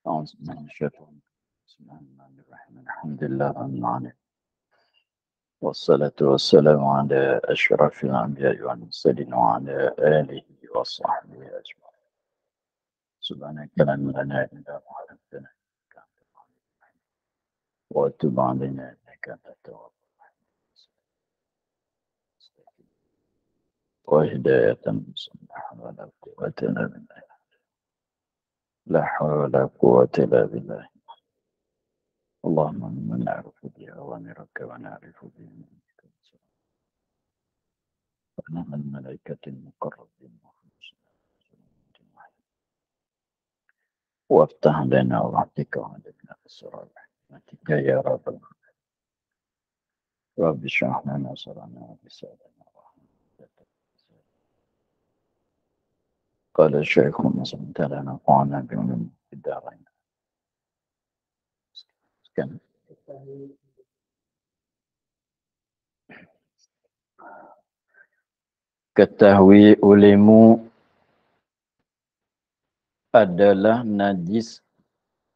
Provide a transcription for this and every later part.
أعوذ بالله من الشيطان بسم الله الرحمن الرحيم الحمد لله رب العالمين والصلاة والسلام على أشرف الأنبياء والمرسلين وعلى آله وصحبه أجمعين سبحانك لا علم لنا إلا ما علمتنا إنك أنت العليم الحكيم وتب علينا إنك أنت التواب الرحيم وهداية صالحة ولا قوة إلا بالله لا حول ولا قوة إلا بالله اللهم إنا نعرف بأوامرك ونعرف بنعمتك ونحن الملائكة المقربين وافتح لنا وحدك وعلمنا بسرعة رحمتك يا رب العالمين رب اشرح لنا صدرنا ويسرنا رحمتك قال الشيخ مسلم تعالى نفعنا بعلوم في الدارين كان ketahui olehmu adalah najis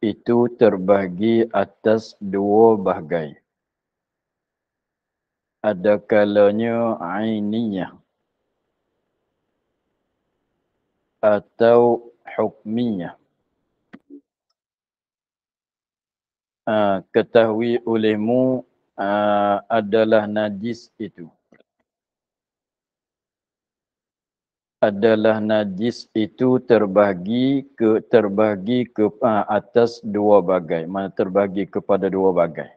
itu terbagi atas dua bahagian. Ada kalanya ainiyah atau hukmiyah. Ketahui olehmu adalah najis itu. Adalah najis itu terbagi ke atas dua bagai. Mana terbagi kepada dua bagai.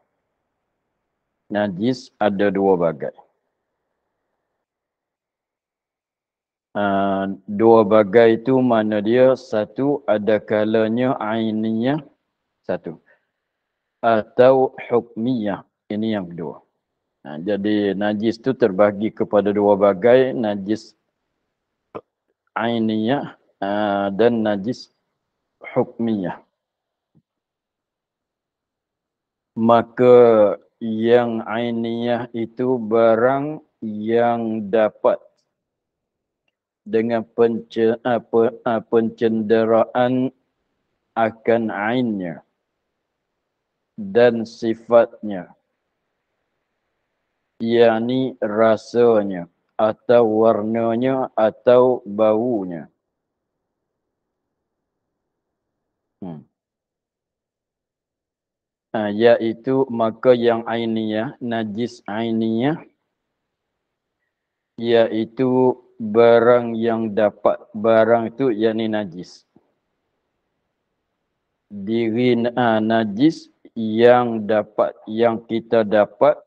Najis ada dua bagai. Dua bagai itu mana dia? Satu ada kalanya ainiyah, satu. Atau hukmiyah. Ini yang kedua. Jadi najis itu terbagi kepada dua bagai. Najis ainiyah dan najis hukmiyah. Maka yang ainiyah itu barang yang dapat dengan pencenderaan akan ainnya dan sifatnya, yakni rasanya atau warnanya atau baunya. Yaitu maka yang ainiyah, najis ainiyah, yaitu barang yang dapat, barang itu yakni najis. Diri najis yang dapat, yang kita dapat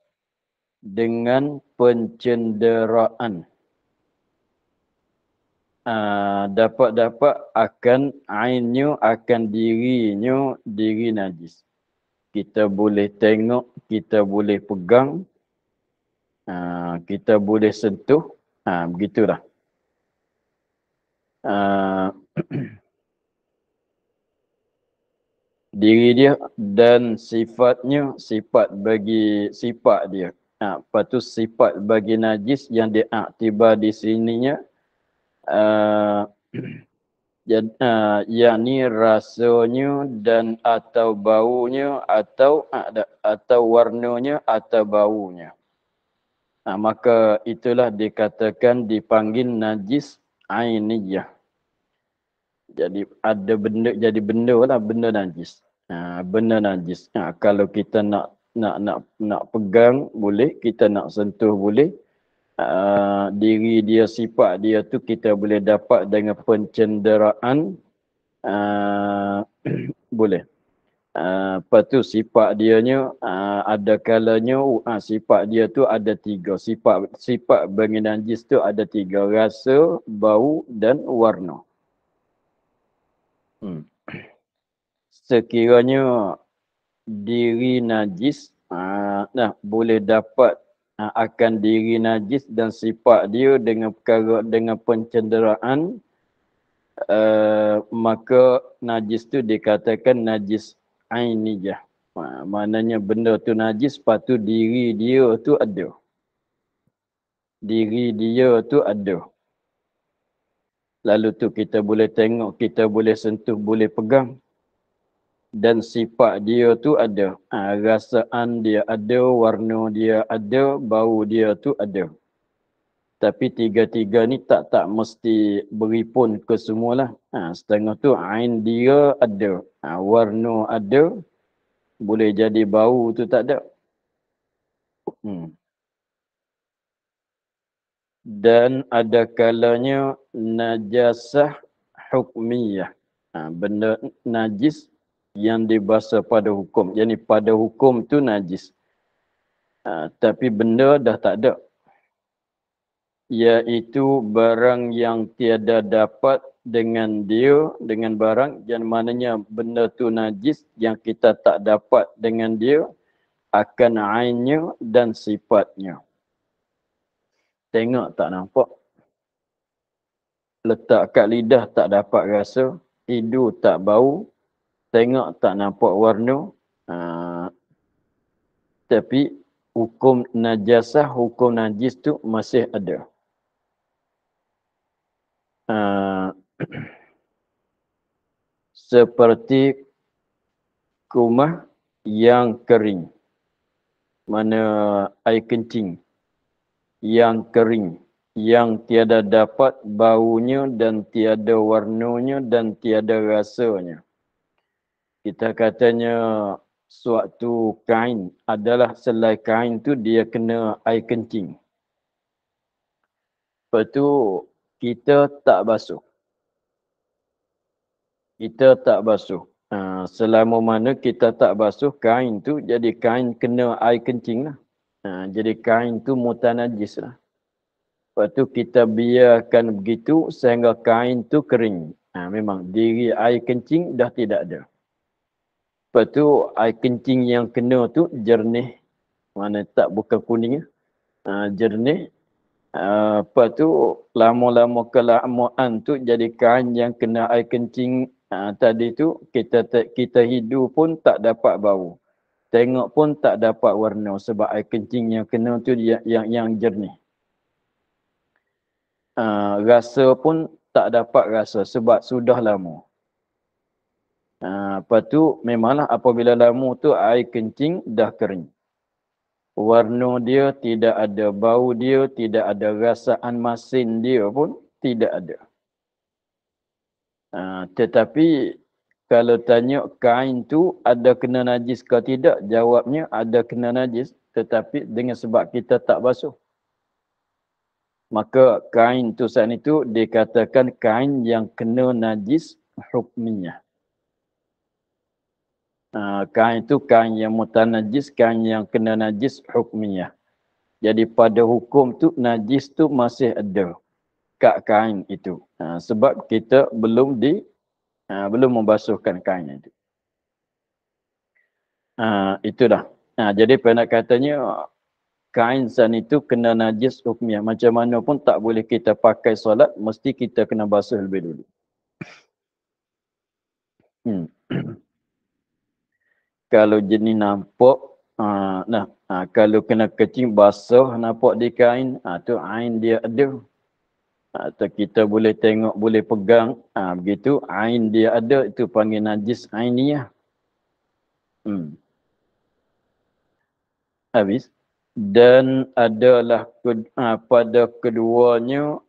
dengan pencenderaan. Dapat akan ainnya, akan dirinya, diri najis. Kita boleh tengok, kita boleh pegang, kita boleh sentuh, begitulah. Diri dia dan sifatnya, sifat bagi sifat dia. Lepas tu sifat bagi najis yang diaktibar di sininya, yakni rasanya dan atau baunya atau warnanya atau baunya. Maka itulah dikatakan dipanggil najis ainiyah. Jadi ada benda, jadi benda lah, benda najis. Benda najis. Kalau kita nak pegang boleh, kita nak sentuh boleh. Diri dia, sifat dia tu kita boleh dapat dengan pencenderaan, boleh. Lepas tu sifat dianya, ada kalanya sifat dia tu ada tiga. Sifat bagi najis tu ada tiga. Rasa, bau dan warna. Sekiranya diri najis, boleh dapat akan diri najis dan sifat dia dengan perkara, dengan pencenderaan, maka najis tu dikatakan najis ainiyah. Maknanya benda tu najis, lepas tu diri dia tu ada. Diri dia tu ada. Lalu tu kita boleh tengok, kita boleh sentuh, boleh pegang. dan sifat dia tu ada. Rasaan dia ada, warna dia ada, bau dia tu ada. Tapi tiga-tiga ni tak mesti beri pun ke semualah. Setengah tu ain dia ada, warna ada, boleh jadi bau tu tak ada. Dan ada kalanya najasah hukmiyah. Benda najis yang dibahasa pada hukum. Jadi pada hukum tu najis. Tapi benda dah tak ada. Iaitu barang yang tiada dapat dengan dia, dengan barang yang mananya benda tu najis yang kita tak dapat dengan dia akan ainnya dan sifatnya. Tengok tak nampak. Letak kat lidah tak dapat rasa, hidung tak bau, tengok tak nampak warna. Tapi hukum najasah, hukum najis tu masih ada. Seperti kumah yang kering. Mana air kencing yang kering, yang tiada dapat baunya dan tiada warnanya dan tiada rasanya. Kita katanya suatu kain adalah selai kain tu dia kena air kencing. Lepas tu kita tak basuh. Kita tak basuh. Selama mana kita tak basuh kain tu jadi kain kena air kencing lah. Jadi kain tu mutanajis lah. Lepas tu kita biarkan begitu sehingga kain tu kering. Memang diri air kencing dah tidak ada. Lepas tu air kencing yang kena tu jernih. Mana tak bukan kuning. Jernih. Lepas tu lama-lama kelamaan tu jadi kain yang kena air kencing tadi tu kita hidup pun tak dapat bau. Tengok pun tak dapat warna sebab air kencing yang kena tu yang jernih. Rasa pun tak dapat rasa sebab sudah lama. Lepas tu memanglah apabila lama tu air kencing dah kering. Warna dia tidak ada, bau dia tidak ada, rasaan masin dia pun tidak ada. Tetapi kalau tanya kain tu ada kena najis ke tidak, jawabnya ada kena najis tetapi dengan sebab kita tak basuh. Maka kain tu saat itu dikatakan kain yang kena najis hukmiyah. Kain itu kain yang mutanajis, kain yang kena najis hukmiyah. Jadi pada hukum tu najis tu masih ada kat kain itu. Sebab kita belum membasuhkan kain itu. Itulah. Jadi pendek katanya kain san itu kena najis hukmiyah. Macam mana pun tak boleh kita pakai solat, mesti kita kena basuh lebih dulu. Kalau jenis nampak, kalau kena kencing basah nampak di kain, tu ain dia ada. Atau kita boleh tengok, boleh pegang, begitu ain dia ada, itu panggil najis ainiyah. Habis. Dan adalah pada keduanya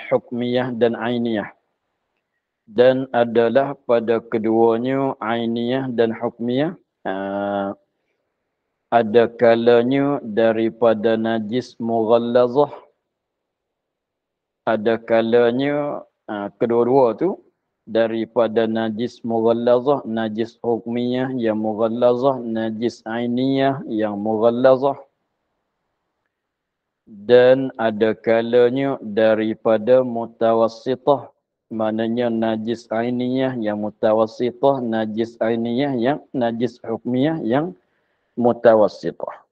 hukmiyah dan ainiyah. Dan adalah pada keduanya ainiyah dan hukmiyah. Ada kalanya daripada najis mughallazah. Ada kalanya kedua-dua tu daripada najis mughallazah, najis hukmiyah yang mughallazah, najis ainiyah yang mughallazah. Dan ada kalanya daripada mutawassitah, maknanya najis ainiyah yang mutawassitah, najis ainiyah yang najis hukmiyah yang mutawassitah.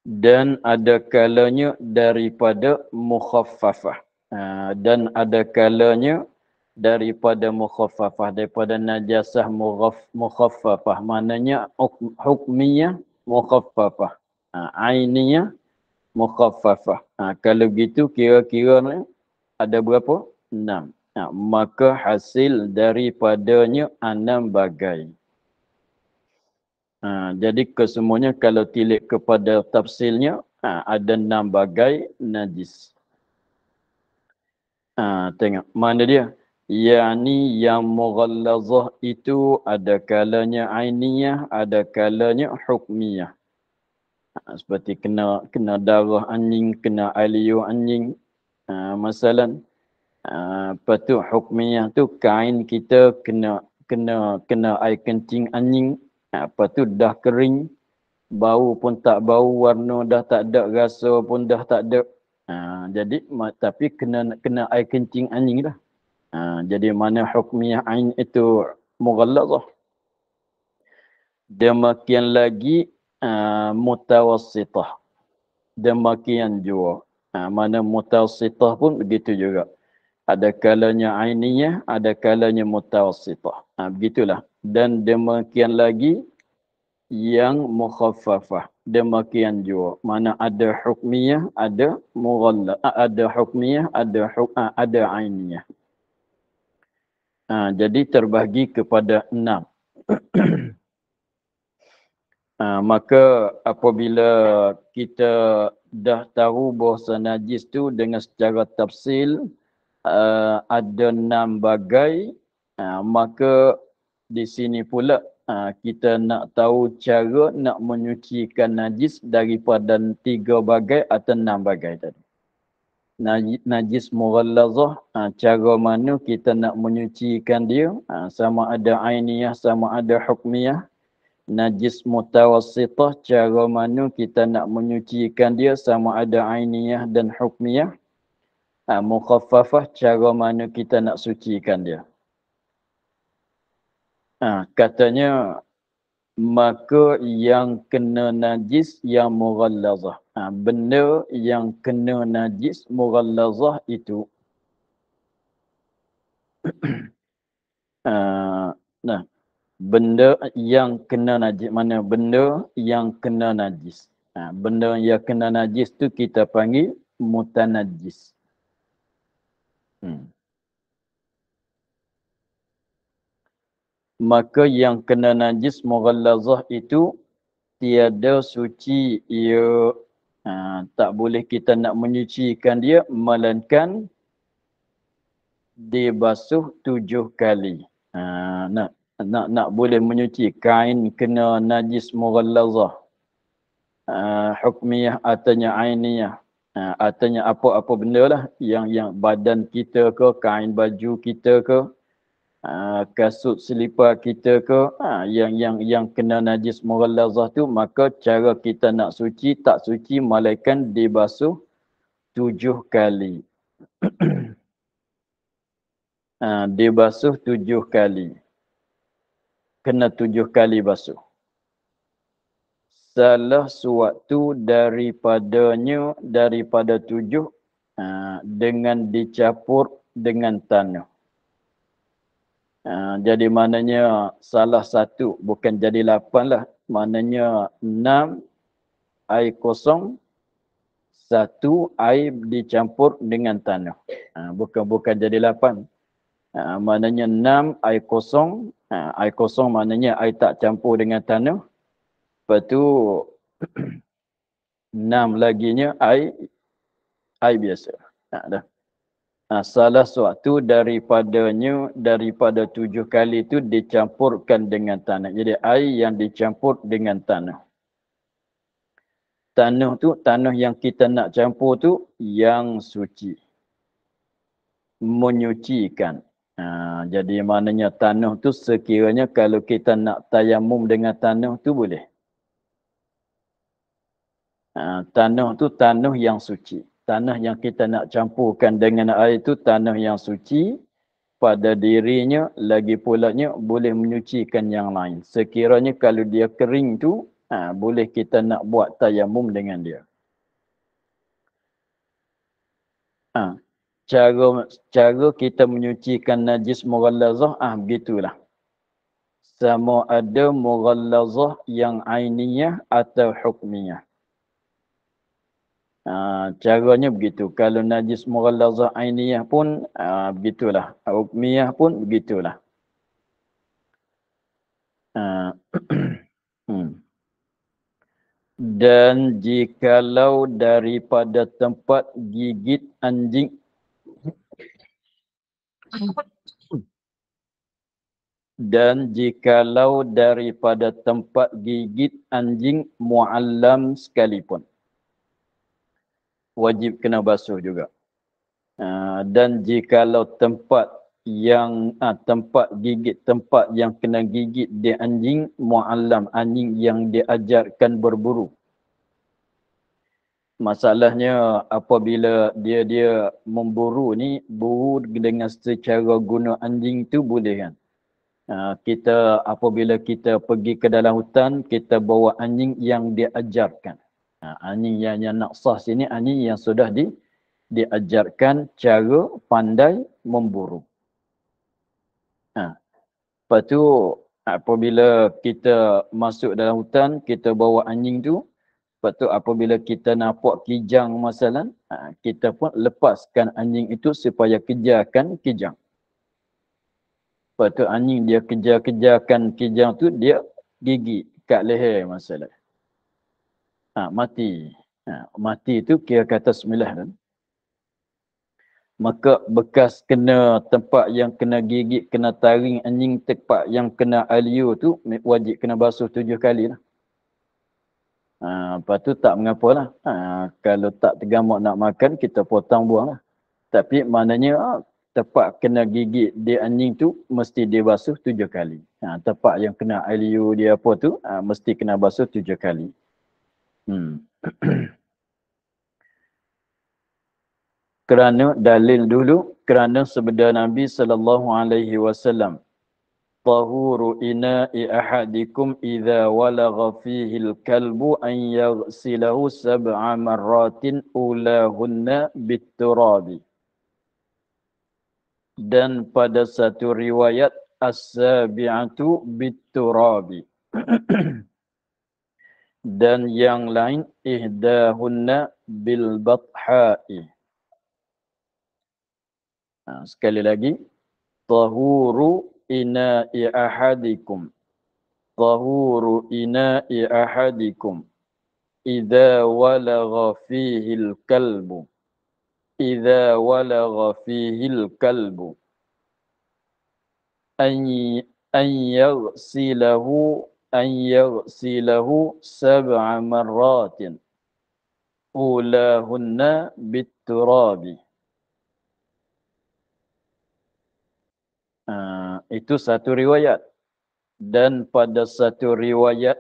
Dan ada kalanya daripada mukhaffafah. Dan ada kalanya daripada mukhaffafah, daripada najasah mukhaffafah, maknanya hukmiyah mukhaffafah, ainiyah mukhaffafah. Kalau gitu kira-kira ada berapa? 6. maka hasil daripadanya 6 bagai. Jadi kesemuanya kalau tilik kepada tafsilnya, ada 6 bagai najis. Tengok mana dia? Yani yang mughallazah itu ada kalanya ainiyah, ada kalanya hukmiyah. Seperti kena darah anjing, kena air liur anjing. Masalan, lepas tu hukmiyah tu kain kita kena air kencing anjing. Lepas tu dah kering, bau pun tak bau, warna dah tak ada, rasa pun dah tak ada. Jadi tapi kena air kencing anjing dah. Jadi mana hukmiyah ain itu mughallazah. Demikian lagi mutawassitah. Demikian juga. Mana mutawassitah pun begitu juga. Ada kalanya ainiyah, ada kalanya mutawassitah. Begitulah. Dan demikian lagi yang mukhaffafah. Demikian juga. Mana ada hukmiyah, ada mughallazah, ada hukmiyah, ada ainiyah. Jadi terbahagi kepada 6. Maka apabila kita dah tahu bahawa najis tu dengan secara tafsil ada 6 bagai, maka di sini pula kita nak tahu cara nak menyucikan najis daripada 3 bagai atau 6 bagai tadi. Najis mughallazah, cara mana kita nak menyucikan dia, sama ada ainiyah, sama ada hukmiyah. Najis mutawassitah, cara mana kita nak menyucikan dia, sama ada ainiyah dan hukmiyah. Mukhaffafah, cara mana kita nak sucikan dia. Katanya, maka yang kena najis yang mughallazah. Benda yang kena najis mughallazah itu. Nah, benda yang kena najis. Mana benda yang kena najis? Benda yang kena najis tu kita panggil mutanajis. Maka yang kena najis mughallazah itu tiada suci ia, tak boleh kita nak menyucikan dia melainkan dibasuh 7 kali. Nak boleh menyuci kain kena najis mughallazah, hukmiyah ataunya ainiyah, ataunya apa-apa benda lah yang badan kita ke, kain baju kita ke, kasut selipar kita ke, yang kena najis mughallazah tu, maka cara kita nak suci tak suci melainkan dibasuh 7 kali. Dibasuh 7 kali. Kena 7 kali basuh. Salah suatu daripada 7 dengan dicampur dengan tanah. Jadi maknanya salah satu, bukan jadi 8 lah. Maknanya 6 air kosong, 1 air dicampur dengan tanah. Bukan jadi 8. Maknanya 6 air kosong. Air kosong maknanya air tak campur dengan tanah. Lepas tu 6 laginya air biasa. Dah. Salah suatu daripada 7 kali itu dicampurkan dengan tanah. Jadi air yang dicampur dengan tanah. Tanah yang kita nak campur tu yang suci. Menyucikan. Jadi maknanya tanah tu sekiranya kalau kita nak tayamum dengan tanah tu boleh. Tanah tu tanah yang suci. Tanah yang kita nak campurkan dengan air tu tanah yang suci pada dirinya, lagi pulanya boleh menyucikan yang lain. Sekiranya kalau dia kering tu, boleh kita nak buat tayamum dengan dia. Cara kita menyucikan najis mughallazah, begitulah. Sama ada mughallazah yang ainiyah atau hukmiyah. Caranya begitu. Kalau najis mughallazah ainiyah pun begitulah. Hukmiyah pun begitulah. Ah, Dan jikalau daripada tempat gigit anjing dan jikalau daripada tempat gigit anjing muallam sekalipun, wajib kena basuh juga. Dan jikalau tempat tempat gigit, tempat yang kena gigit dia anjing muallam, anjing yang diajarkan berburu. Masalahnya apabila dia memburu ni, buru dengan secara guna anjing tu boleh kan. Kita apabila kita pergi ke dalam hutan, kita bawa anjing yang diajarkan. Anjing yang nak sah sini, anjing yang sudah diajarkan cara pandai memburu. Lepas tu apabila kita masuk dalam hutan, kita bawa anjing tu. Lepas tu apabila kita nampak kijang masalah, kita pun lepaskan anjing itu supaya kejarkan kijang. Lepas tu anjing dia kejar-kejarkan kijang tu, dia gigit kat leher masalah. Mati. Mati tu kira kata semilah kan. Maka bekas kena tempat yang kena gigit, kena taring anjing, tempat yang kena aliu tu wajib kena basuh 7 kali lah. Lepas tu tak mengapalah. Kalau tak tergamak nak makan, kita potong buang lah. Tapi maknanya tempat kena gigit dia anjing tu mesti dia basuh 7 kali. Tempat yang kena aliu dia apa tu mesti kena basuh 7 kali. Kerana dalil dulu, kerana sabda Nabi SAW, tahuru ina'i ahadikum idza walagha fihi al-kalbu an yaghsilahu sab'a marratin ulahunna bit-turabi. Dan pada satu riwayat as-sabi'atu bit-turabi. Dan yang lain ihdahunna bil-batha'i. Sekali lagi, tahuru ina'i ahadikum. Tahuru ina'i ahadikum. Idza walagha fihil kalbu. Idza walagha fihil kalbu. An yaghsilahu sab'a marratin. Ulahunna bit-turabi. Itu satu riwayat. Dan pada satu riwayat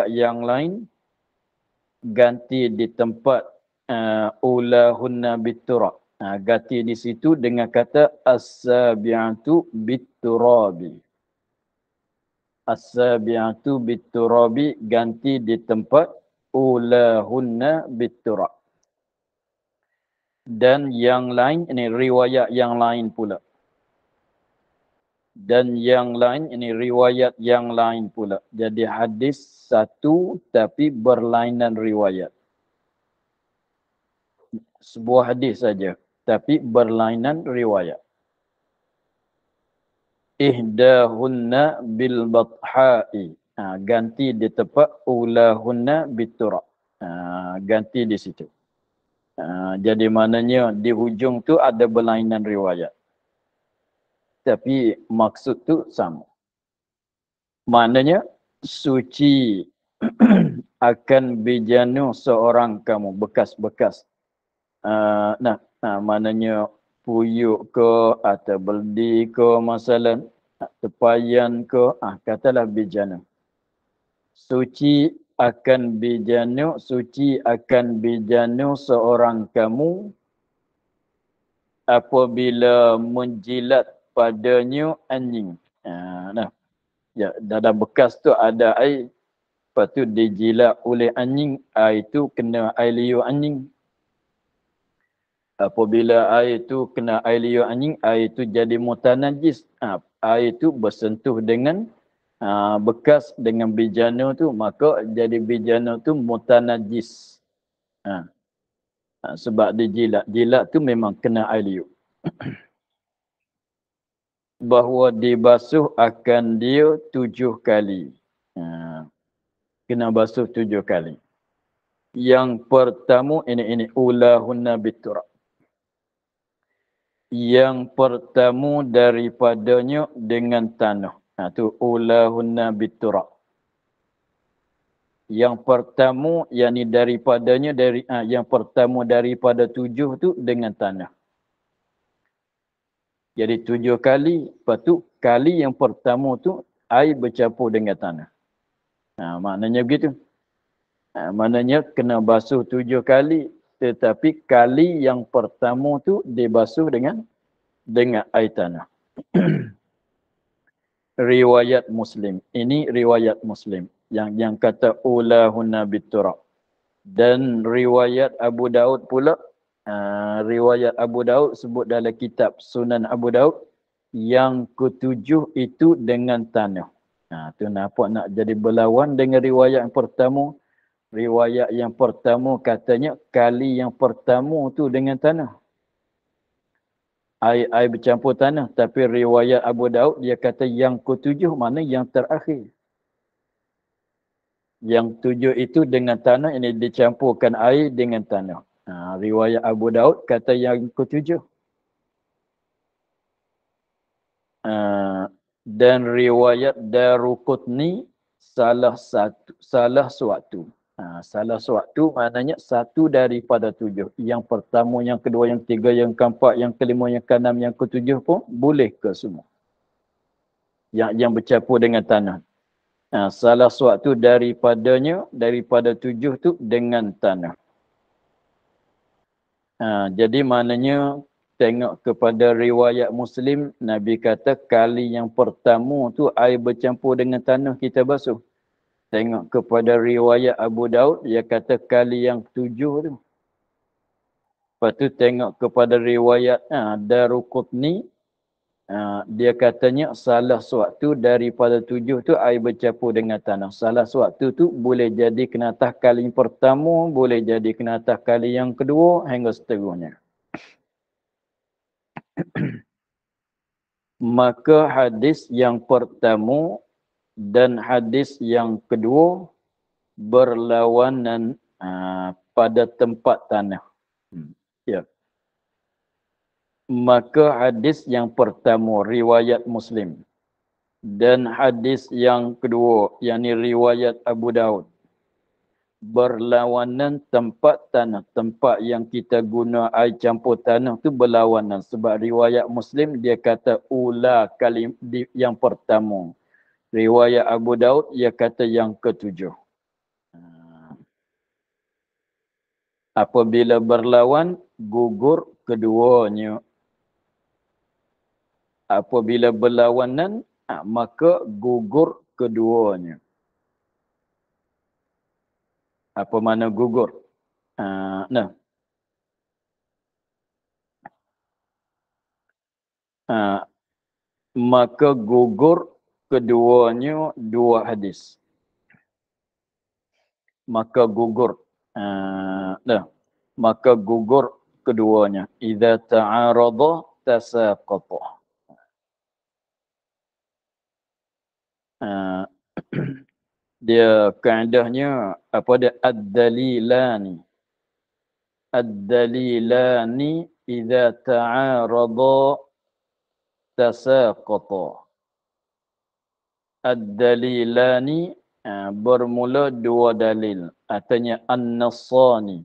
yang lain ganti di tempat ulahunna biturab. Ganti di situ dengan kata as-sabi'atu biturabi. As-sabi'atu biturabi ganti di tempat ulahunna biturab. Dan yang lain, ini riwayat yang lain pula. Dan yang lain, ini riwayat yang lain pula. Jadi hadis satu tapi berlainan riwayat. Sebuah hadis saja tapi berlainan riwayat. Ihdahunna bil batha'i. Ganti di tempat ulahunna biturab. Ganti di situ. Jadi maknanya di hujung tu ada berlainan riwayat. Tapi maksud tu sama. Maknanya suci akan bejana seorang kamu, bekas-bekas. Maknanya puyuk ke atau beldi ke masalah, tepayan ke, katalah bejana. Suci akan bejana seorang kamu apabila menjilat padanya anjing. Dalam bekas tu ada air, lepas tu dijilat oleh anjing, air tu kena air liur anjing. Apabila air tu kena air liur anjing, air tu jadi mutanajis. Air tu bersentuh dengan bekas dengan bejana tu, maka jadi bejana tu mutanajis. Sebab dijilat. Jilat tu memang kena air liur. Bahawa dibasuh akan dia 7 kali. Kena basuh 7 kali. Yang pertama, ini ulahunna biturab. Yang pertama daripadanya dengan tanah. Tu ulahunna biturab. Yang pertama, yakni daripadanya, yang pertama daripada 7 tu dengan tanah. Jadi 7 kali, lepas tu kali yang pertama tu air bercampur dengan tanah. Maknanya begitu. Maknanya kena basuh 7 kali, tetapi kali yang pertama tu dibasuh dengan air tanah. Riwayat Muslim. Ini riwayat Muslim. Yang kata ulahunna biturab. Dan riwayat Abu Daud pula. Riwayat Abu Daud sebut dalam kitab Sunan Abu Daud. Yang ketujuh itu dengan tanah. Tu nampak nak jadi berlawan dengan riwayat yang pertama. Riwayat yang pertama katanya kali yang pertama tu dengan tanah. Air bercampur tanah. Tapi riwayat Abu Daud dia kata yang ketujuh mana yang terakhir. Yang 7 itu dengan tanah, ini dicampurkan air dengan tanah. Riwayat Abu Daud kata yang ketujuh. Dan riwayat Daruqutni salah suatu. Salah suatu maknanya satu daripada 7. Yang pertama, yang kedua, yang ketiga, yang keempat, yang kelima, yang keenam, yang ketujuh pun boleh ke semua. Yang bercampur dengan tanah. Salah suatu daripada 7 tu dengan tanah. Jadi maknanya tengok kepada riwayat Muslim, Nabi kata kali yang pertama tu air bercampur dengan tanah kita basuh. Tengok kepada riwayat Abu Daud, dia kata kali yang 7 tu. Lepas tu tengok kepada riwayat Daruqutni, dia katanya salah suatu daripada 7 tu air bercampur dengan tanah. Salah suatu tu boleh jadi kena atas kali yang pertama, boleh jadi kena atas kali yang kedua, hingga seterusnya. Maka hadis yang pertama dan hadis yang kedua berlawanan pada tempat tanah. Ya. Maka hadis yang pertama riwayat Muslim dan hadis yang kedua yakni riwayat Abu Daud berlawanan tempat tanah. Tempat yang kita guna air campur tanah tu berlawanan. Sebab riwayat Muslim dia kata ula kali yang pertama. Riwayat Abu Daud dia kata yang ketujuh. Apabila berlawan, gugur keduanya. Apabila berlawanan, maka gugur keduanya. Apa makna gugur? Maka gugur keduanya dua hadis. Maka gugur. Maka gugur keduanya. Idza ta'arada tasaqata. Dia kaedahnya apa dia ad-dalilani. Ad-dalilani idza ta'arada tasaqata. Ad-dalilani bermula dua dalil. Artinya an-nassani.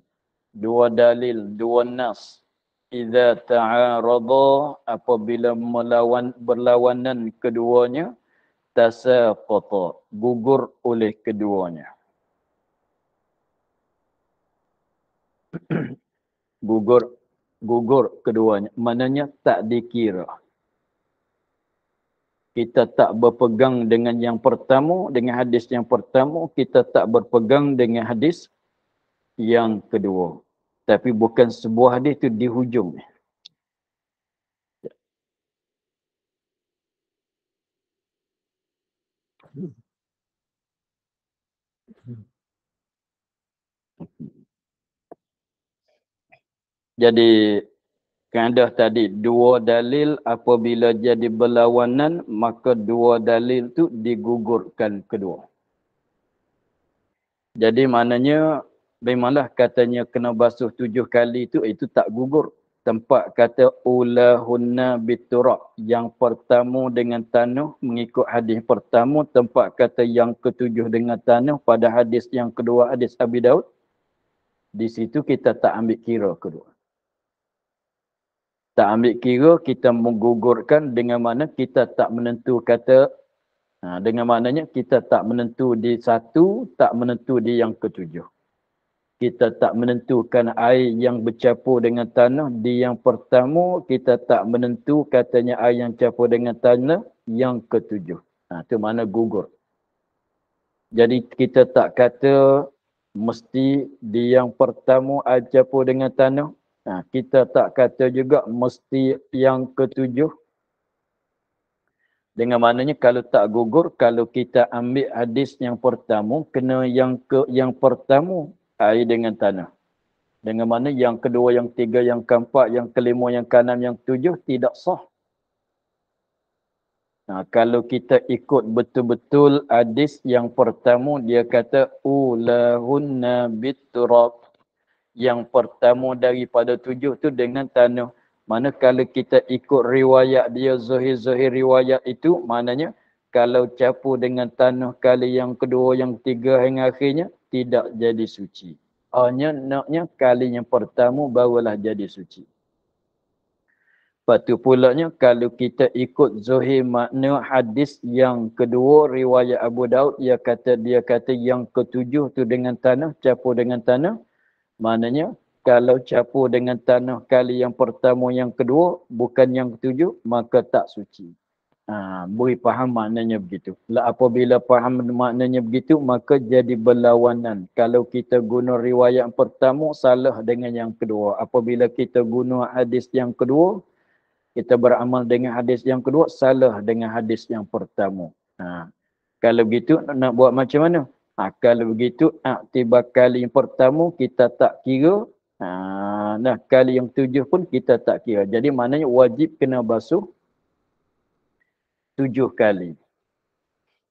Dua dalil, dua nas. Idza ta'arada apabila berlawanan keduanya tasaqata, gugur oleh keduanya. gugur keduanya. Maknanya tak dikira. Kita tak berpegang dengan yang pertama, dengan hadis yang pertama, kita tak berpegang dengan hadis yang kedua. Tapi bukan sebuah hadis itu di hujung. Jadi kaedah tadi dua dalil apabila jadi berlawanan maka dua dalil tu digugurkan kedua. Jadi maknanya memanglah katanya kena basuh 7 kali itu tak gugur. Tempat kata ulahunna biturab. Yang pertama dengan tanah mengikut hadis pertama. Tempat kata yang ketujuh dengan tanah pada hadis yang kedua hadis Abi Daud. Di situ kita tak ambil kira kedua. Tak ambil kira kita menggugurkan dengan mana kita tak menentu kata. Dengan maknanya kita tak menentu di satu, tak menentu di yang ketujuh. Kita tak menentukan air yang bercampur dengan tanah. Di yang pertama, kita tak menentu katanya air yang campur dengan tanah yang ketujuh. Itu mana gugur. Jadi kita tak kata mesti di yang pertama air campur dengan tanah. Kita tak kata juga mesti yang ketujuh. Dengan maknanya kalau tak gugur, kalau kita ambil hadis yang pertama, kena yang pertama air dengan tanah. Dengan mana yang kedua, yang tiga, yang keempat, yang kelima, yang keenam, yang ketujuh tidak sah. Kalau kita ikut betul-betul hadis yang pertama, dia kata ulahunna biturab. Yang pertama daripada 7 tu dengan tanah. Mana kalau kita ikut riwayat dia, zahir-zahir riwayat itu, maknanya kalau campur dengan tanah kali yang kedua, yang ketiga hingga akhirnya, tidak jadi suci. Hanya naknya kali yang pertama barulah jadi suci. Lepas tu pulanya kalau kita ikut zahir makna hadis yang kedua riwayat Abu Daud, dia kata yang ketujuh tu dengan tanah, campur dengan tanah. Maknanya kalau campur dengan tanah kali yang pertama, yang kedua, bukan yang ketujuh, maka tak suci. Boleh faham maknanya begitu. Apabila faham maknanya begitu, maka jadi berlawanan. Kalau kita guna riwayat pertama, salah dengan yang kedua. Apabila kita guna hadis yang kedua, kita beramal dengan hadis yang kedua, salah dengan hadis yang pertama. Kalau begitu, nak buat macam mana? Kalau begitu, tiba kali yang pertama, kita tak kira. Kali yang 7 pun kita tak kira. Jadi maknanya wajib kena basuh 7 kali.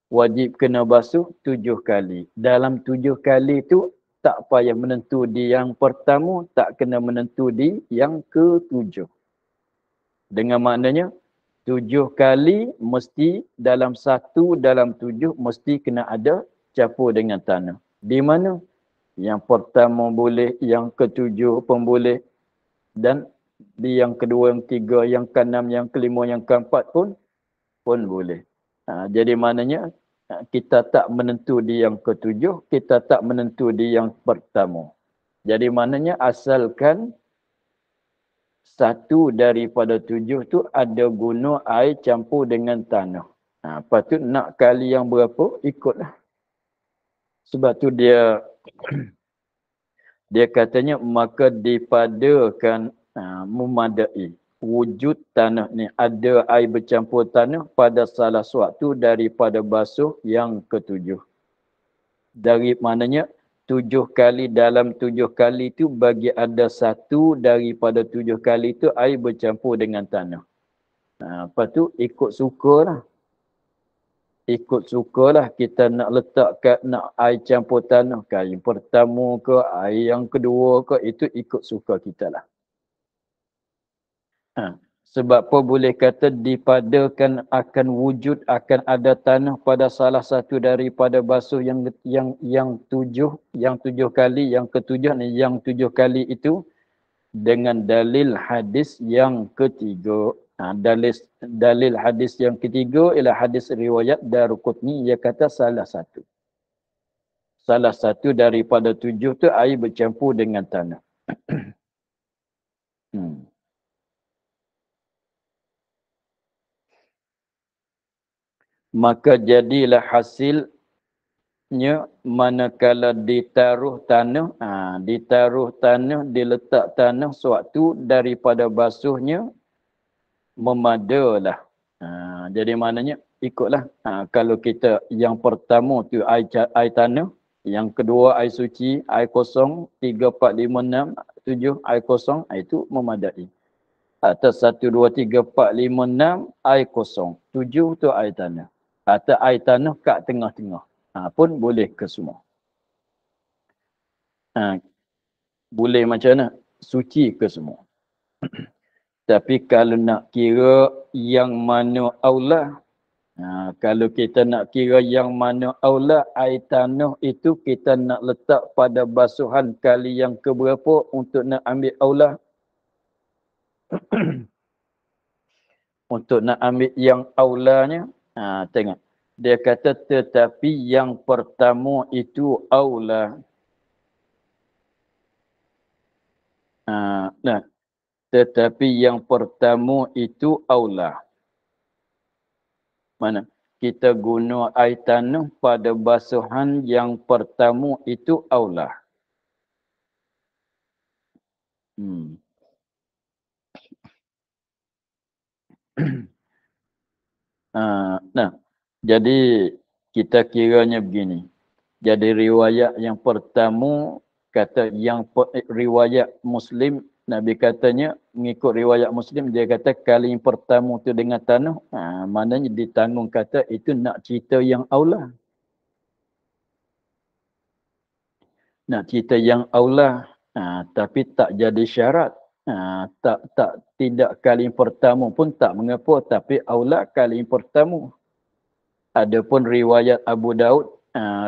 Wajib kena basuh 7 kali. Dalam 7 kali itu tak payah menentu di yang pertama, tak kena menentu di yang ke-7. Dengan maknanya 7 kali mesti dalam 7 mesti kena ada campur dengan tanah. Di mana? Yang pertama boleh, yang ke-7 pun boleh. Dan di yang kedua, yang ketiga, yang keenam, yang kelima, yang keempat pun boleh. Jadi maknanya kita tak menentu di yang ke-7, kita tak menentu di yang pertama. Jadi maknanya asalkan satu daripada 7 tu ada guna air campur dengan tanah. Lepas tu nak kali yang berapa, ikutlah. Sebab tu dia katanya maka dipadakan memadai wujud tanah ni, ada air bercampur tanah pada salah suatu daripada basuh yang ke-7. Dari mananya 7 kali dalam 7 kali tu bagi ada satu daripada 7 kali tu air bercampur dengan tanah. Lepas tu ikut sukalah. Ikut sukalah kita nak letak nak air campur tanah ke air pertama ke air yang kedua ke, itu ikut suka kita lah. Sebab apa boleh kata dipadakan akan wujud akan ada tanah pada salah satu daripada basuh yang 7 kali, yang ke-7 ni, yang 7 kali itu dengan dalil hadis yang ketiga. Dalil hadis yang ketiga ialah hadis riwayat Daruqutni, ia kata salah satu daripada 7 tu air bercampur dengan tanah. Maka jadilah hasilnya manakala ditaruh tanah, diletak tanah suatu daripada basuhnya memadalah. Jadi maknanya ikutlah. Kalau kita yang pertama tu air tanah, Yang kedua air suci, air kosong, 3, 4, 5, 6, 7, air kosong, itu memadai. Atau 1, 2, 3, 4, 5, 6, air kosong. 7 tu air tanah. Atau air tanah kat tengah-tengah. Pun boleh ke semua. Boleh macam mana? Suci ke semua. Tapi kalau nak kira yang mana aula, kalau kita nak kira yang mana aula, air tanah itu kita nak letak pada basuhan kali yang keberapa untuk nak ambil aula. Untuk nak ambil yang aulanya, tengok. Dia kata tetapi yang pertama itu aula. Nah, tetapi yang pertama itu aula. Mana? Kita guna air tanah pada basuhan yang pertama itu aula. Nah, jadi kita kiranya begini. Jadi riwayat yang pertama kata riwayat Muslim, Nabi katanya mengikut riwayat Muslim dia kata kali yang pertama tu dengan tanah, maknanya ditanggung kata itu nak cerita yang aula. Nak cerita yang aula, tapi tak jadi syarat. Tidak kali yang pertama pun tak mengapa, tapi aula kali yang pertama. Adapun riwayat Abu Daud,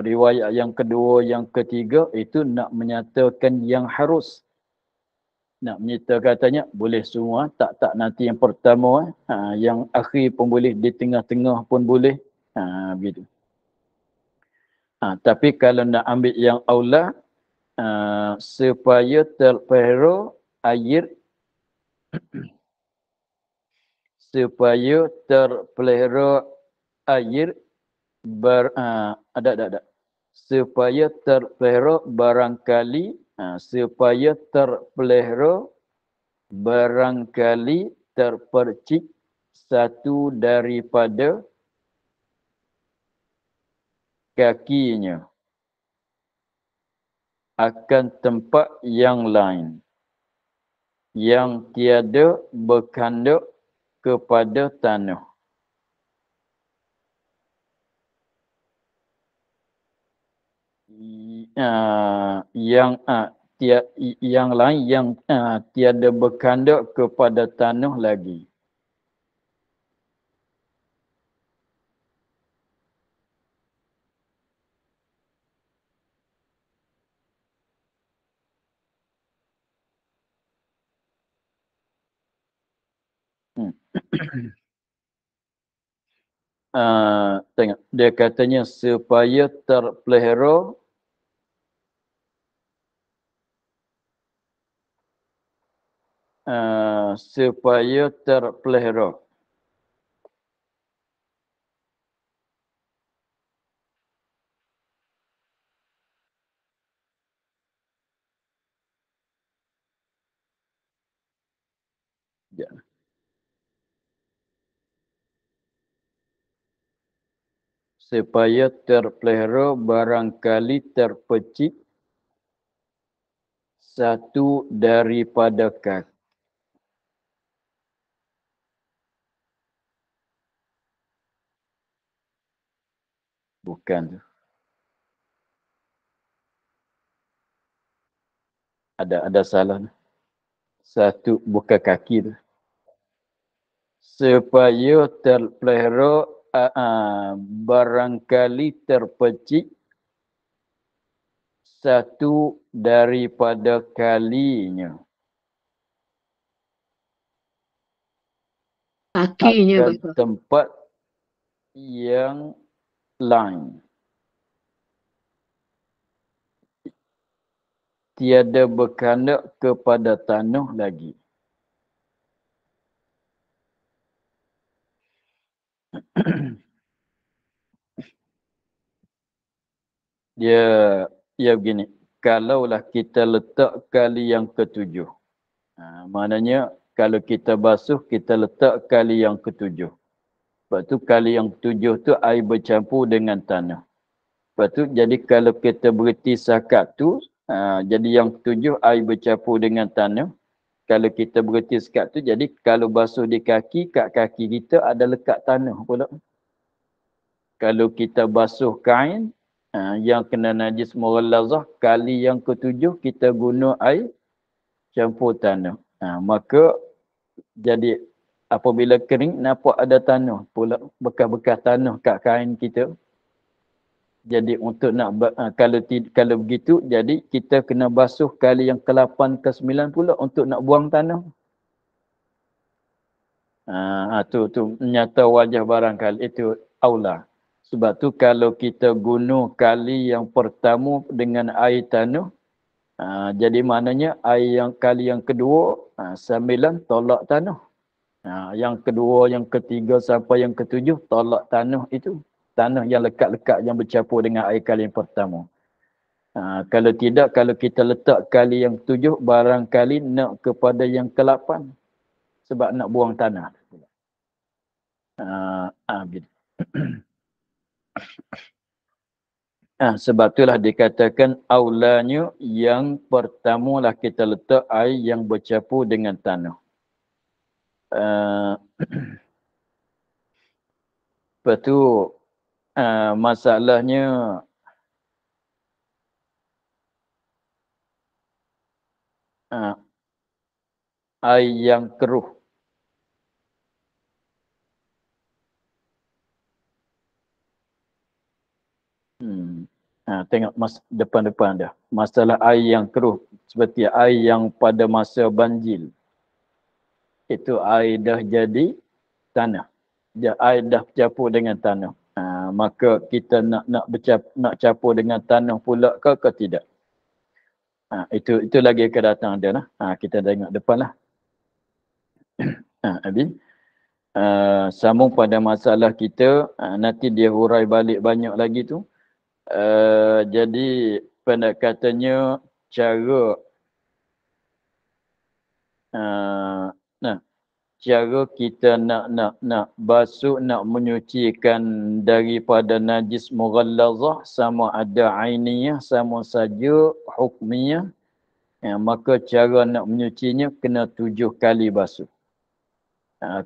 riwayat yang kedua, yang ketiga itu nak menyatakan yang harus. Nak menyatakan katanya boleh semua, tak nanti yang pertama, yang akhir pun boleh, di tengah-tengah pun boleh. Begitu. Tapi kalau nak ambil yang aula, supaya terpelihara air, supaya terpelihara air supaya terpelihara barangkali, supaya terpelihara barangkali terpercik satu daripada kakinya akan tempat yang lain yang tiada berkandak kepada tanah. Yang lain yang tiada berkandak kepada tanah lagi. Tengok, dia katanya supaya terpelihara supaya terpelihara. Ya. Supaya terpelihara barangkali terpecik satu daripada kaki. Bukan tu. Ada salah. Satu bukan kaki tu. Supaya terpelihara barangkali terpecik satu daripada kalinya. Kakinya akan tempat yang lain. Tiada berkandak kepada tanah lagi. Dia begini. Kalaulah kita letak kali yang ketujuh. Maknanya kalau kita basuh, kita letak kali yang ketujuh. Sebab tu kali yang ketujuh tu air bercampur dengan tanah. Lepas tu, jadi kalau kita berhenti sekat tu, jadi yang ketujuh, air bercampur dengan tanah. Kalau kita berhenti sekat tu, jadi kalau basuh di kaki, kat kaki kita ada lekat tanah pula. Kalau kita basuh kain, yang kena najis mughallazah, kali yang ketujuh kita guna air campur tanah. Maka jadi apabila kering, nampak ada tanah pula, bekas-bekas tanah kat kain kita. Jadi untuk nak kalau begitu, jadi kita kena basuh kali yang ke-8 ke-9 pula untuk nak buang tanah. Tu nyata wajah barangkali itu aula. Sebab tu kalau kita guna kali yang pertama dengan air tanah, jadi maknanya air yang kali yang kedua, 9 tolak tanah. Yang kedua, yang ketiga sampai yang ketujuh tolak tanah itu. Tanah yang lekat-lekat yang bercampur dengan air kali yang pertama. Kalau tidak, kalau kita letak kali yang ketujuh, barangkali nak kepada yang ke-8. Sebab nak buang tanah. Gitu. Sebab itulah dikatakan aulanya yang pertamalah kita letak air yang bercampur dengan tanah. Lepas tu masalahnya air yang keruh. Tengok depan-depan dah. Masalah air yang keruh. Seperti air yang pada masa banjir. Itu air dah jadi tanah. Air dah bercampur dengan tanah. Maka kita nak campur dengan tanah pula ke tidak? Itu lagi akan datang ada lah. Kita tengok depan lah. Habis. Sambung pada masalah kita. Nanti dia hurai balik banyak lagi tu. Jadi pendekatannya cara cara kita nak basuh, nak menyucikan daripada najis mughallazah, sama ada ainiyah, sama saja hukmiyah, maka cara nak menyucinya kena 7 kali basuh.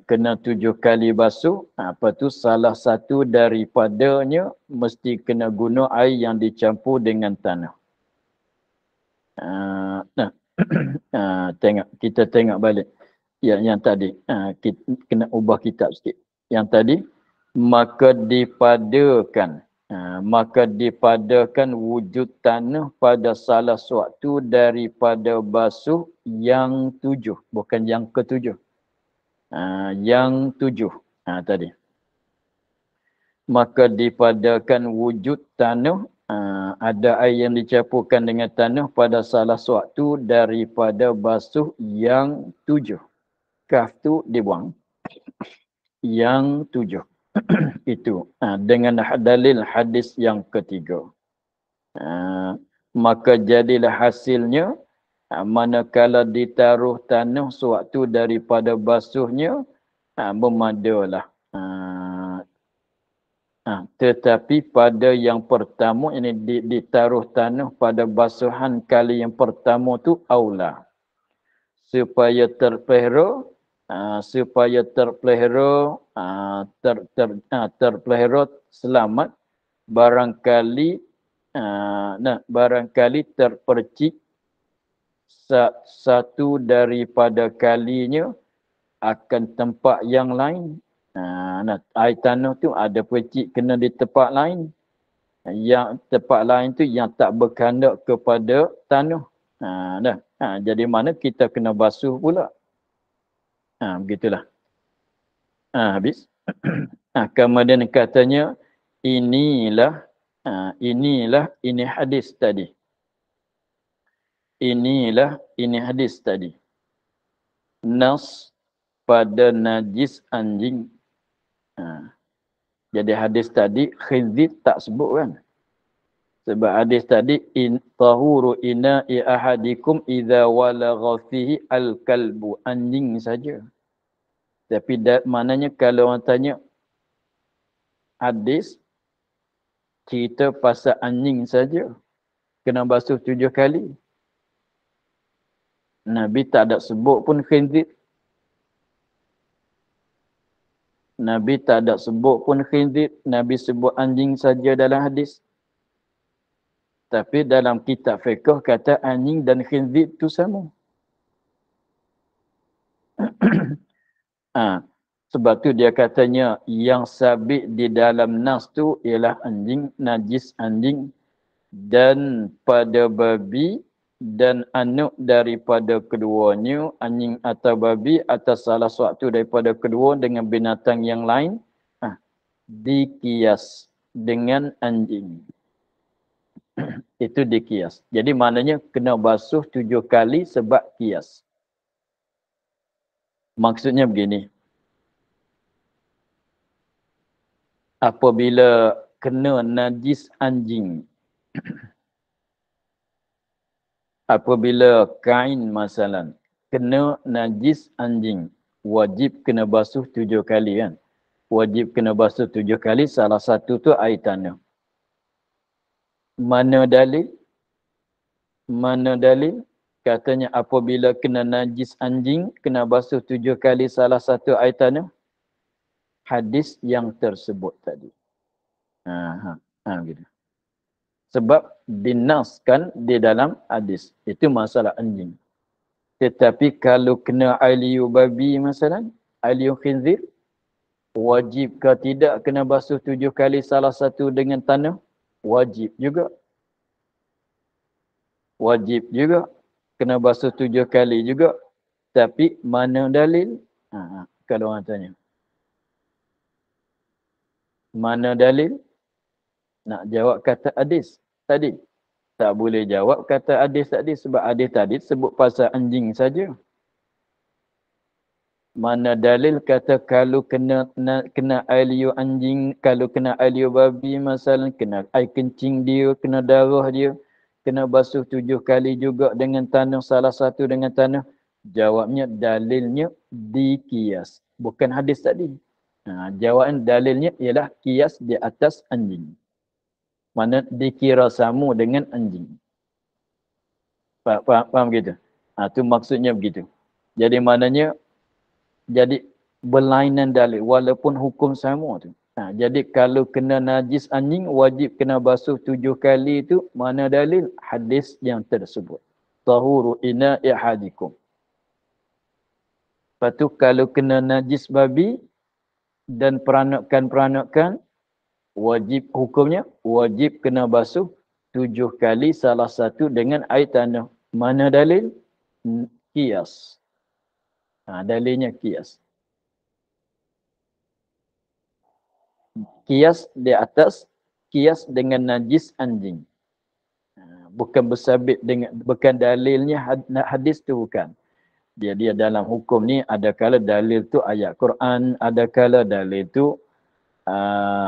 Kena 7 kali basuh. Apa tu salah satu daripadanya mesti kena guna air yang dicampur dengan tanah. Kita tengok balik yang tadi. Kita kena ubah kitab sikit. Yang tadi, maka dipadakan wujud tanah pada salah suatu daripada basuh yang 7, bukan yang ke-7. Yang 7 tadi. Maka dipadakan wujud tanah, ada air yang dicampurkan dengan tanah pada salah suatu daripada basuh yang 7. Kaf tu dibuang. Yang 7. Itu. Dengan dalil hadis yang ketiga. Maka jadilah hasilnya, manakala ditaruh tanah sewaktu daripada basuhnya, memadalah. Tetapi pada yang pertama, ini ditaruh tanah pada basuhan kali yang pertama tu aula. Supaya terpelihara, terpelihara selamat, barangkali terpercik satu daripada kalinya akan tempat yang lain. Air tanah tu ada percik kena di tempat lain. Yang tempat lain tu yang tak berkandak kepada tanah. Jadi mana kita kena basuh pula. Begitulah. Habis. Kemudian katanya, ini hadis tadi. Ini hadis tadi. Nas pada najis anjing. Jadi hadis tadi khizid tak sebut kan. Sebab hadis tadi tahuru ina'i ahadikum idza walagha fihi al-kalbu, anjing saja. Tapi maknanya kalau orang tanya hadis cerita pasal anjing saja kena basuh 7 kali. Nabi tak ada sebut pun khinzir. Nabi tak ada sebut pun khinzir. Nabi sebut anjing saja dalam hadis. Tapi dalam kitab fiqh kata anjing dan khinzir itu sama. Sebab tu dia katanya yang sabit di dalam nas tu ialah anjing, najis anjing dan pada babi dan anak daripada keduanya, anjing atau babi atau salah suatu daripada kedua dengan binatang yang lain, dikias dengan anjing. Itu dikias. Jadi maknanya kena basuh 7 kali sebab kias. Maksudnya begini. Apabila kena najis anjing, apabila kain masalan kena najis anjing, wajib kena basuh 7 kali kan. Wajib kena basuh 7 kali, salah satu tu air tanah. Mana dalil? Mana dalil? Katanya apabila kena najis anjing, kena basuh 7 kali, salah satu air tanah. Hadis yang tersebut tadi. Gitu. Sebab dinaskan di dalam hadis. Itu masalah anjing. Tetapi kalau kena aliu babi masalah, aliu khinzir, wajib ke tidak kena basuh 7 kali salah satu dengan tanah? Wajib juga. Wajib juga. Kena basuh 7 kali juga. Tapi mana dalil? Kalau orang tanya. Mana dalil? Nak jawab kata hadis tadi. Tak boleh jawab kata hadis tadi sebab hadis tadi sebut pasal anjing saja. Mana dalil kata kalau kena aliu anjing, kalau kena aliu babi masalah, kena air kencing dia, kena darah dia, kena basuh 7 kali juga dengan tanah, salah satu dengan tanah. Jawabnya dalilnya dikias. Bukan hadis tadi. Jawapan dalilnya ialah kias di atas anjing. Mana dikira sama dengan anjing. Faham gitu? Itu maksudnya begitu. Jadi maknanya, jadi berlainan dalil walaupun hukum sama tu. Jadi kalau kena najis anjing, wajib kena basuh 7 kali itu, mana dalil? Hadis yang tersebut. Tahuru ina'i ahadikum. Lepas tu kalau kena najis babi dan peranakan-peranakan, wajib hukumnya, wajib kena basuh 7 kali, salah satu dengan air tanah. Mana dalil? Kias. Dalilnya kias. Kias di atas, kias dengan najis anjing. Bukan bersabit dengan, bukan dalilnya hadis tu bukan. Dia dalam hukum ni ada kala dalil tu ayat Quran, ada kala dalil tu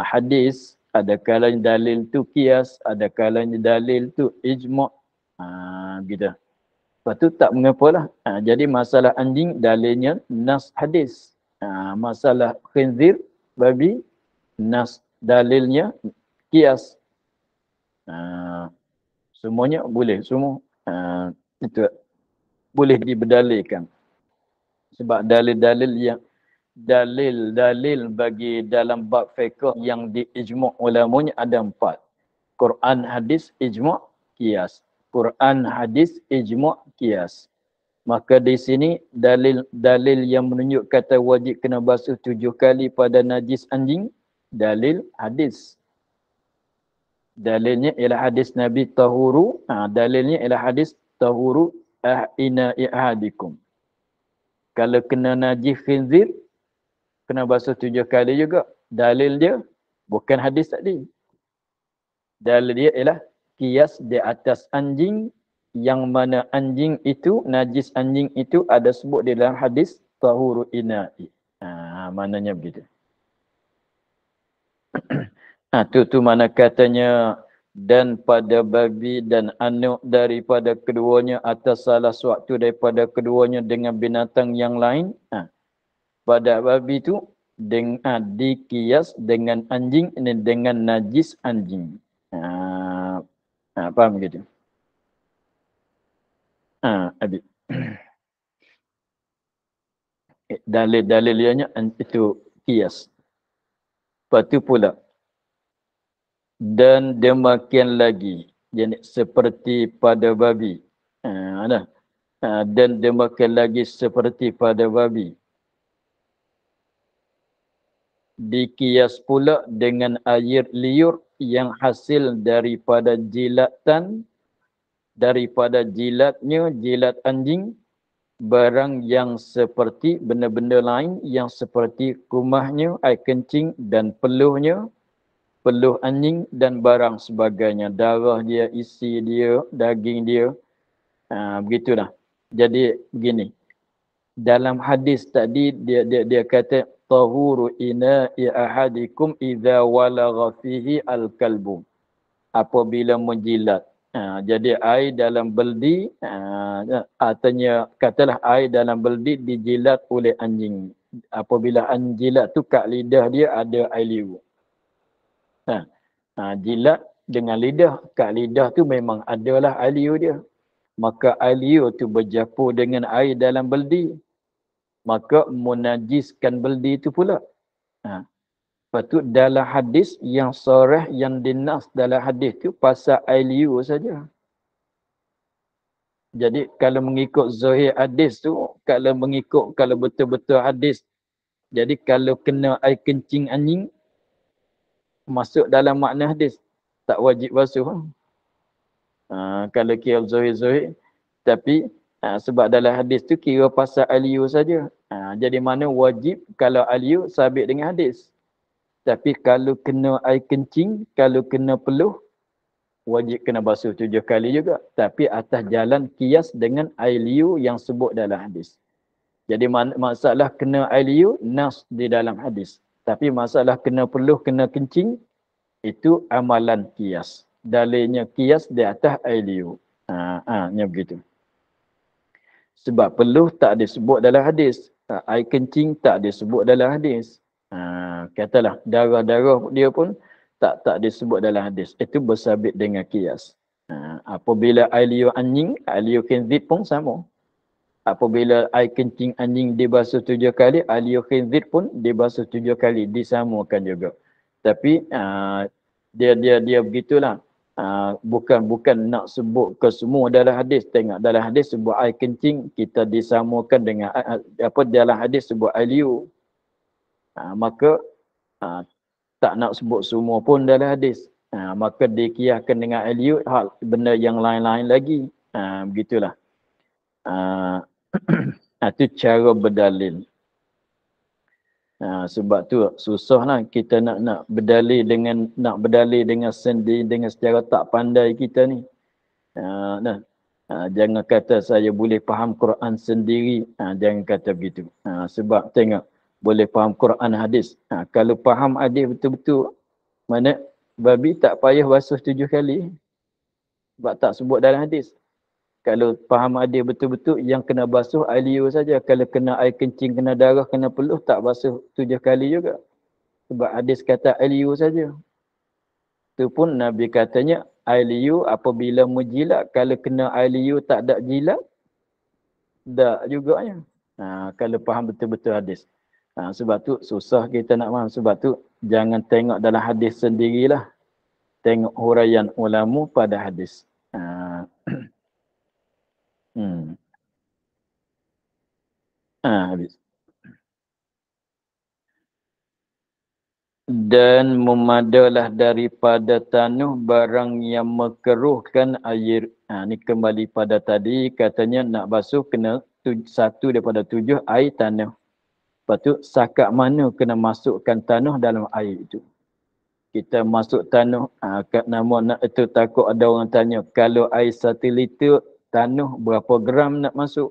hadis, ada kalanya dalil tu kias, ada kalanya dalil tu ijma'. Gitu. Lepas tu tak mengapalah. Jadi masalah anjing dalilnya nas hadis. Masalah khinzir babi nas dalilnya kias. Semuanya boleh, semua itu boleh diberdalilkan. Sebab dalil-dalil bagi dalam bab fiqh yang diijma' ulamanya ada 4. Quran, hadis, ijma', qiyas. Quran, hadis, ijma', qiyas. Maka di sini dalil yang menunjuk kata wajib kena basuh 7 kali pada najis anjing, dalil hadis. Dalilnya ialah hadis Nabi tahuru, dalilnya ialah hadis tahuru ina'i ahadikum. Kalau kena najis khinzir, kena basuh 7 kali juga. Dalil dia bukan hadis tadi. Dalil dia ialah kias di atas anjing, yang mana anjing itu, najis anjing itu ada sebut di dalam hadis tahuru ina'i. Maknanya begitu. Tu mana katanya dan pada babi dan anak daripada keduanya atau salah suatu daripada keduanya dengan binatang yang lain. Pada babi tu dikias dengan anjing, dengan najis anjing. Faham gitu? Abi. Dalil-dalil ianya itu kias. Lepas tu pula. Dan demikian lagi. Jadi seperti pada babi. Nah. Dan demikian lagi seperti pada babi. Dikias pula dengan air liur yang hasil daripada jilatnya jilat anjing, barang yang seperti benda-benda lain yang seperti kumahnya, air kencing dan peluh anjing dan barang sebagainya, darah dia, isi dia, daging dia. Begitulah. Jadi begini. Dalam hadis tadi dia kata tahuru ina'i ahadikum idza walagha fihi al-kalbu. Apabila menjilat. Jadi air dalam beldi, artinya katalah air dalam beldi dijilat oleh anjing. Apabila anjing jilat tu kat lidah dia ada air liur. Jilat dengan lidah, kat lidah tu memang adalah air liur dia. Maka air liur tu bercampur dengan air dalam beldi. Maka menajiskan beldi itu pula. Lepas tu dalam hadis yang sharah, yang dinas dalam hadis tu pasal air liur saja. Jadi kalau mengikut zahir hadis tu, kalau betul-betul hadis, jadi kalau kena air kencing anjing, masuk dalam makna hadis, tak wajib basuh. Kalau kira zahir-zahir. Tapi sebab dalam hadis tu kira pasal air liur saja. Jadi mana wajib kalau air liur sabit dengan hadis. Tapi kalau kena air kencing, kalau kena peluh, wajib kena basuh 7 kali juga. Tapi atas jalan kias dengan air liur yang sebut dalam hadis. Jadi masalah kena air liur, nas di dalam hadis. Tapi masalah kena peluh, kena kencing, itu amalan kias. Dalilnya kias di atas air liur. Ni begitu. Sebab peluh tak disebut dalam hadis. Air kencing tak disebut dalam hadis. Katalah darah-darah dia pun tak disebut dalam hadis. Itu bersabit dengan kias. Apabila air liur anjing, air liur khinzir pun sama. Apabila air kencing anjing dibasuh 7 kali, air liur khinzir pun dibasuh 7 kali. Disamakan juga. Tapi dia begitulah. Bukan nak sebut ke semua dalam hadis. Tengok dalam hadis sebut air kencing, kita disamakan dengan dalam hadis sebut air liur. Maka tak nak sebut semua pun dalam hadis. Maka dikiaskan dengan air liur, benda yang lain-lain lagi. Begitulah. Itu cara berdalil. Sebab tu susahlah kita nak berdalil dengan sendiri, dengan secara tak pandai kita ni. Jangan kata saya boleh faham Quran sendiri. Jangan kata begitu. Sebab tengok, boleh faham Quran hadis. Kalau faham hadis betul-betul, mana babi tak payah basuh 7 kali. Sebab tak sebut dalam hadis. Kalau faham hadis betul-betul, yang kena basuh air liur saja. Kalau kena air kencing, kena darah, kena peluh, tak basuh 7 kali juga. Sebab hadis kata air liur saja. Itu pun Nabi katanya, air liur apabila menjilat, kalau kena air liur tak ada jilat, tak juganya. Kalau faham betul-betul hadis. Sebab tu susah kita nak faham. Sebab tu jangan tengok dalam hadis sendirilah. Tengok huraian ulama pada hadis. Habis. Dan memadalah daripada tanah barang yang mengeruhkan air. Ni kembali pada tadi, katanya nak basuh kena 1 daripada 7 air tanah. Lepas tu sakat mana kena masukkan tanah dalam air itu. Kita masuk tanah, nama itu takut ada orang tanya, kalau air 1 liter tanah berapa gram nak masuk?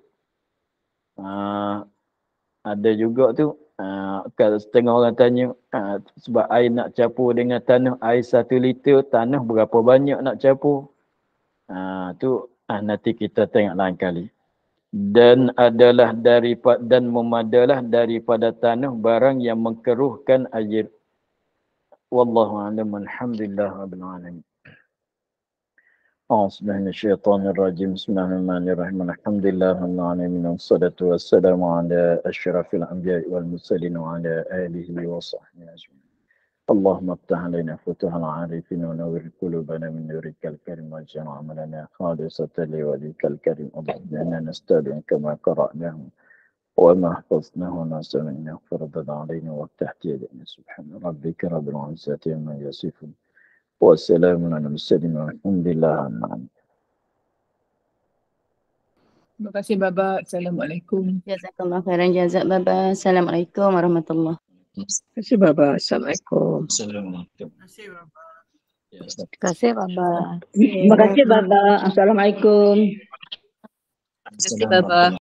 Ada juga tu. Kalau setengah orang tanya, sebab air nak campur dengan tanah, air 1 liter tanah berapa banyak nak campur? Tu nanti kita tengok lain kali. Dan memadalah daripada tanah barang yang mengeruhkan air. Wallahu a'lam. Alhamdulillah rabbil alamin. أعوذ بالله من الشيطان الرجيم بسم الله الرحمن الرحيم الحمد لله رب العالمين والصلاة والسلام على أشرف الأنبياء والمرسلين وعلى آله وصحبه أجمعين اللهم افتح علينا فتوح العارفين ونور قلوبنا من نورك الكريم واجعل عملنا خالصة لوجهك الكريم اللهم إنا نستودعك كما قرأناه وما حفظناه ونسألنا فرضا علينا وافتح يدنا سبحان ربك رب العزة عما يصفون والسلام على المرسلين والحمد لله رب العالمين. Terima kasih Baba. Assalamualaikum. Jazakallah khairan jazak Baba. Assalamualaikum warahmatullahi. Terima kasih Baba. Assalamualaikum. Assalamualaikum. Terima kasih Baba. Terima kasih Baba. Terima kasih Baba. Assalamualaikum. Terima kasih Baba.